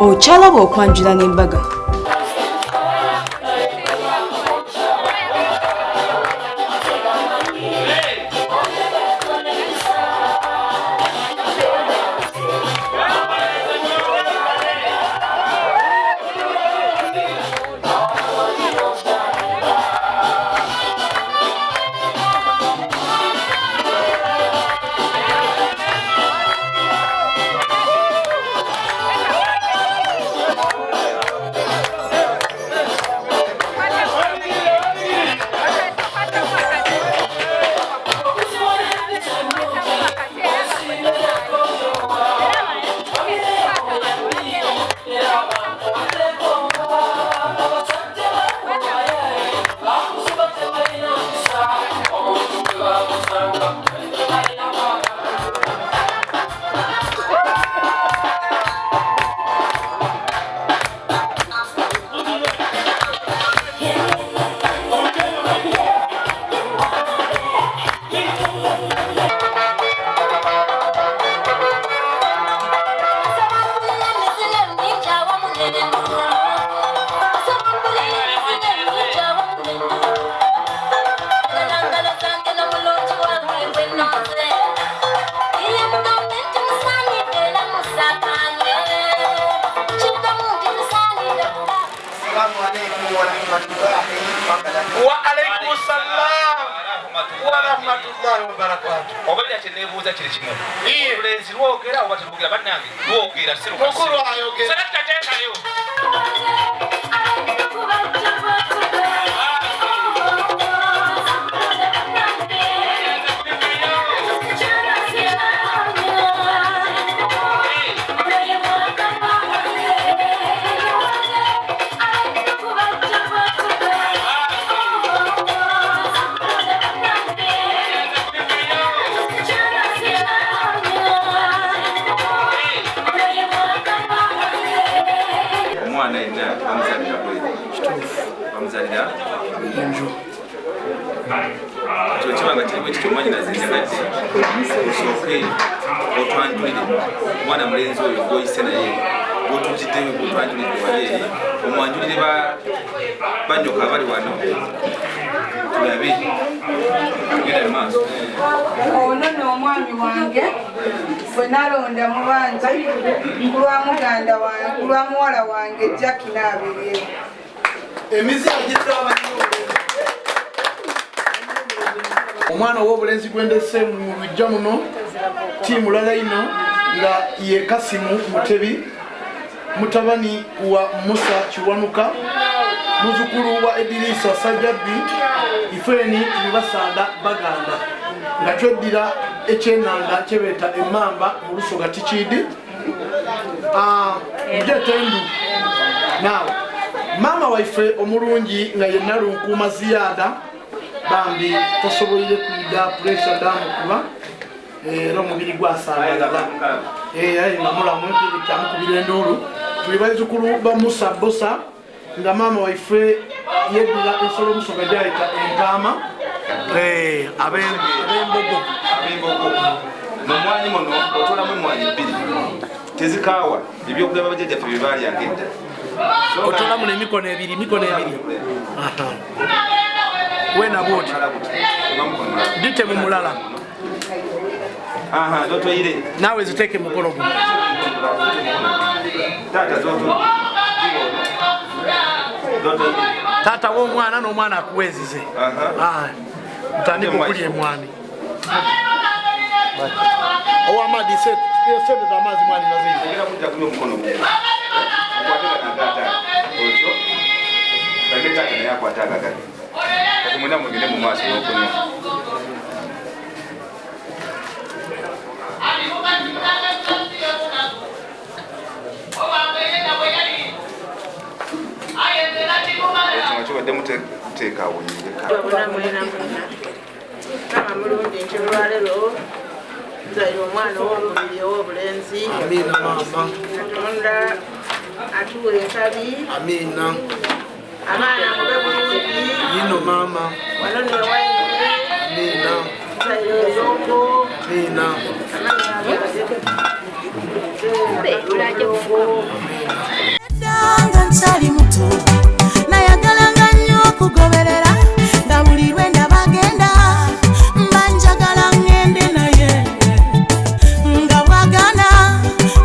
okyalaba okwanjula n'embaga. وعليكم السلام ورحمة الله وبركاته. Obali achenebuza kiri kimwe. Obulenzi lwogera oba tebugera bannange lwogera siruka. Mukulu ayogera. Sakata teekayo. Chokibanga kirimu kikyomwanyi nazinjagadde osooke otwanjulire omwana mulenzi oyo gwoyise naye otujjiddeyo otwanjulire wali eri omwanjulire banjoka abali wano tulabe tugenda mu maaso. Ono n'omwami wange bwe nalonda mu bangi kulwa muganda wange kulwa muwala wange Jackie Nabeerye. Emizi agitaba omwana ow'obulenzi gwendese mu lujja muno tiimu lala ino nga ye Kasimu Mutebi mutabani wa Musa Kiwanuka muzukulu wa Edirisa Sajjabbi ifeni nibasanda baganda nga tweddira ekyenanga kyebeeta emmamba mu Lusoga Tikidi mjetendu naawe mama waife omulungi nga ye Nalunkuuma Ziyada bambi tosobolire kwida pressure damu kuba era omubiri gwasangalala nga mulamu kyamukubira endulu tuli bazzukulu ba Musa Bosa nga mama waife yeddira ensolo Musoga gyayita entaama ab'embogo Mumwanyi muno otolamu emmwanyi bbiri tezikaawa ebyokulya bajjajjaffe bye baalyanga edda otolamu n'emikono ebiri wena bwoti dite mu mulala zotoyire naawe ziteeke mukono guno taata w'omwana n'omwana akuweezize mutandika okulya emwani owamadi sente z'amazzi mwani Mwena mugende mu maaso n'okunywa. Ekyo kibadde muteeka awunyireka. Kama mulungi nkyolwalero nzaire omwana ow'omubiri ow'obulenzi. Amiina maama. Katonda atuwa enkabi. Amiina. Abaana mube bulungi. Yino maama. Wano ne wayine. Amiina. Nzaire ezongo. Amiina. Amanya Nga nkyali muto nayagalanga nnyo okugoberera nga buli lwe ndaba agenda mba njagala ngende naye nga bwagana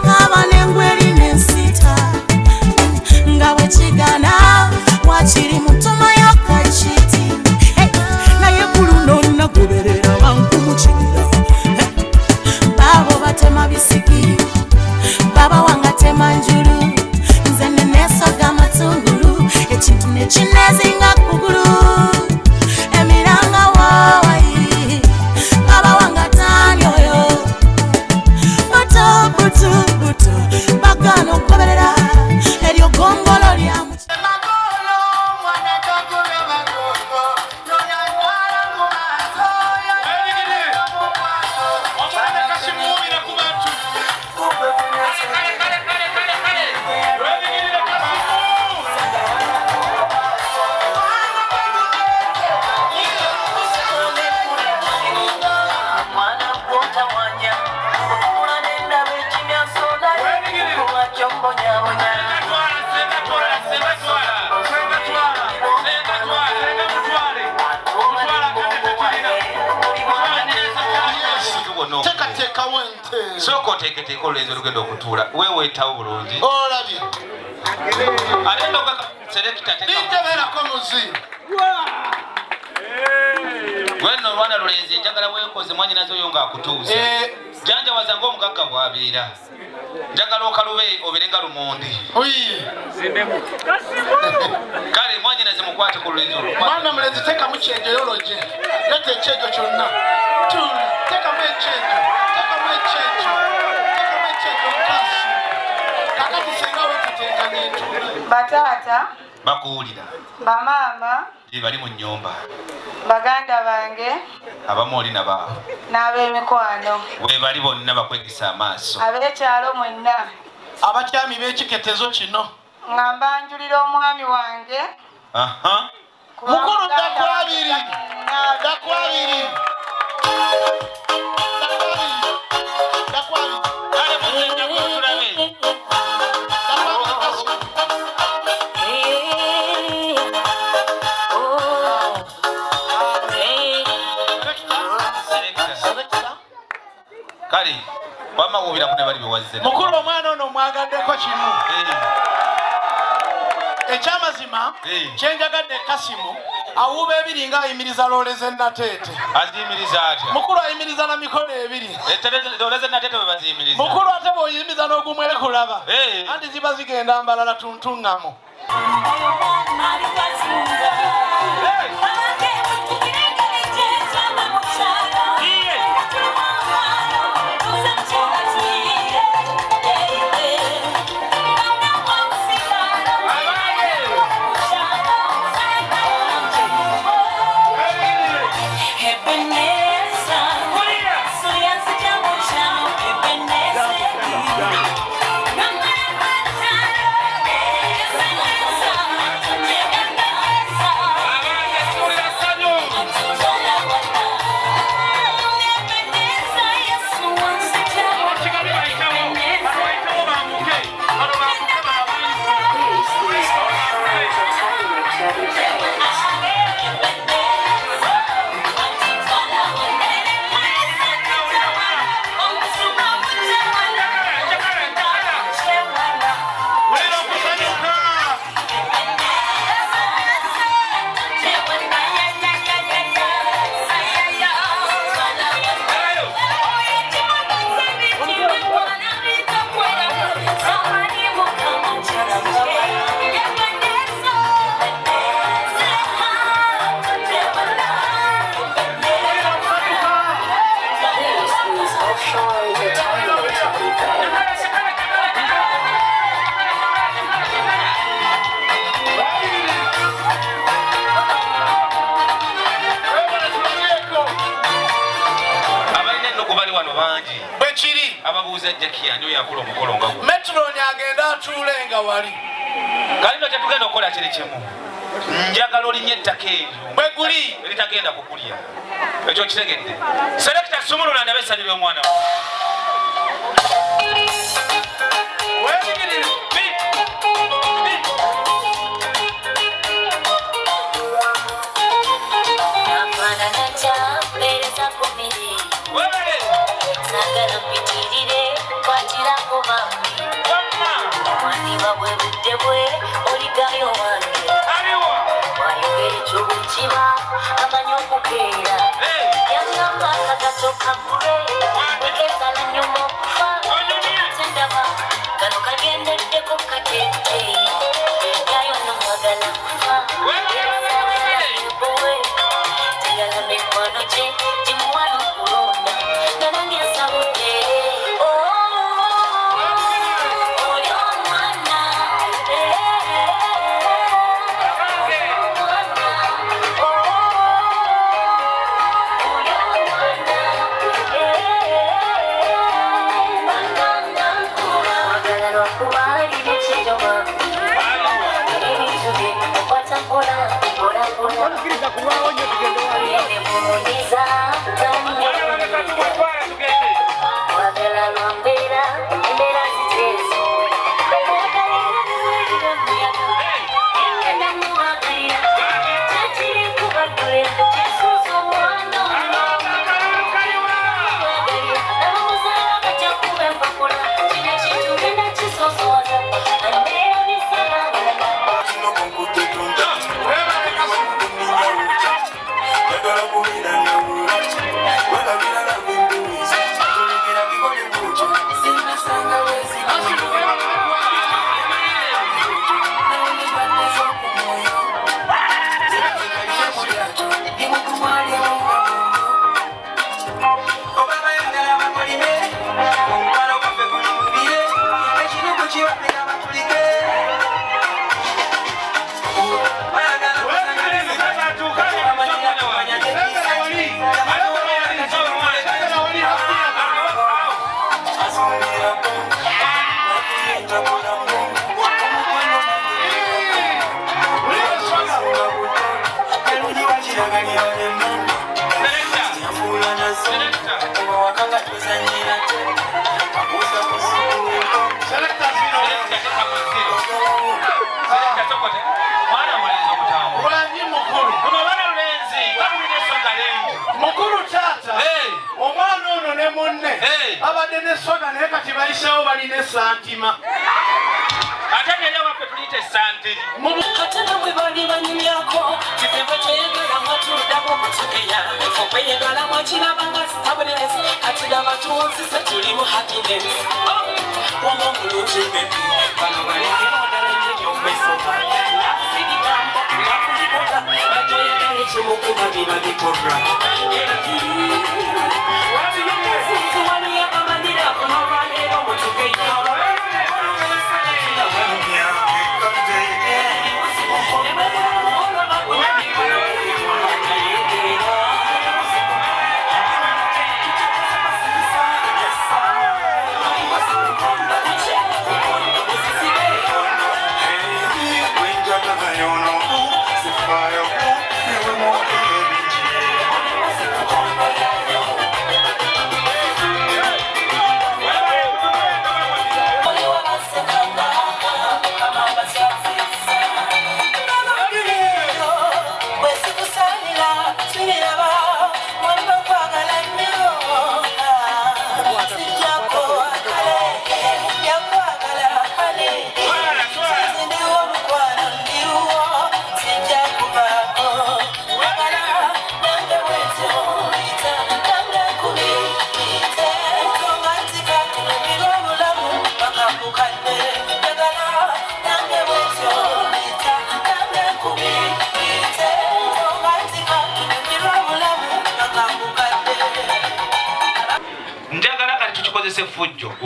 nkaba n'engweri n'ensita nga bwe kigana wakiri mutumayo kakiti naye ku luno nagoberera bankumukigira baabo batema bisiki baba wange tema njulu nze nenesoga amatungulu ekintu nekinezinga kugulu emiranga wawayi baba wange atani oyo buto buto buto bagana okugoberera eryo gongolo lyamu Soko teketeko olwenzi olugenda okutuula weweetawo bulungi olabye ate ndoka selekita nintebeerako muzi gwenno olwana lulenzi njagala weekoze mwanyinazo oyo ng'akutuuza janjawaza ng'omugagga bw'abeera njagala okalube obeerenga lumondi kale mwanyinaze mukwate ku lulenzi olwo mwana mulenzi tekamu kyenjeyoloje leta ekyejo kyonna tekamu ekyejo Batata bakuwulira bamaama bali mu nnyumba baganda bange abamu oli nabaabo n'ab'emikwano we bali bonna bakwegisa amaaso ab'ekyalo mwenna abakyami b'ekiketezo kino nga mbanjulira omwami wange mukulu dakwabiri kale wamawubira kune bali bewazze mukulu omwana ono omwagaddeko kimu ekyamazima kyenjagadde Kasimu awuuba ebiri nga ayimiriza looleze nateete aziyimiriza atya mukulu ayimiriza na mikono ebiri looleze nateete bwe baziyimiriza mukulu ate bw'oyimiriza n'ogumwere kulaba anti ziba zigenda mbalala tuntuŋŋamu ababuuza Jackie ani yakola omukolo nga gwo Metroni agenda atuulenga wali kalino tetugenda okukola kiri kimu njagala olinnya ettaka eryo bwe guli eritagenda kukulya ekyo kitegedde selekita sumulula ndabe essanyu ly'omwana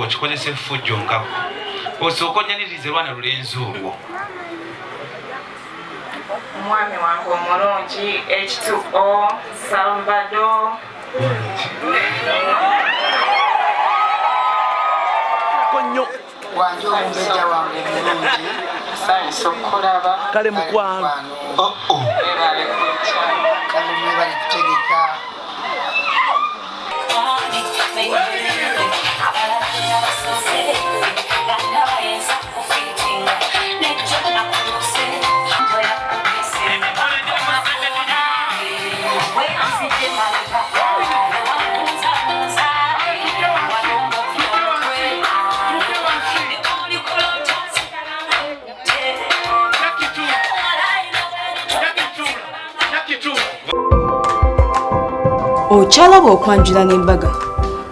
Okikozesa effujjo nkako osooka onnyanirize Lwana Lulenzi olwo. Omwami wange omulungi H2O Salvador wange omumbejja wange omulungi nsanyusa okukulaba kale mukwano ebale kutya kale mwebale kutegeka okyalaba okwanjula n'embaga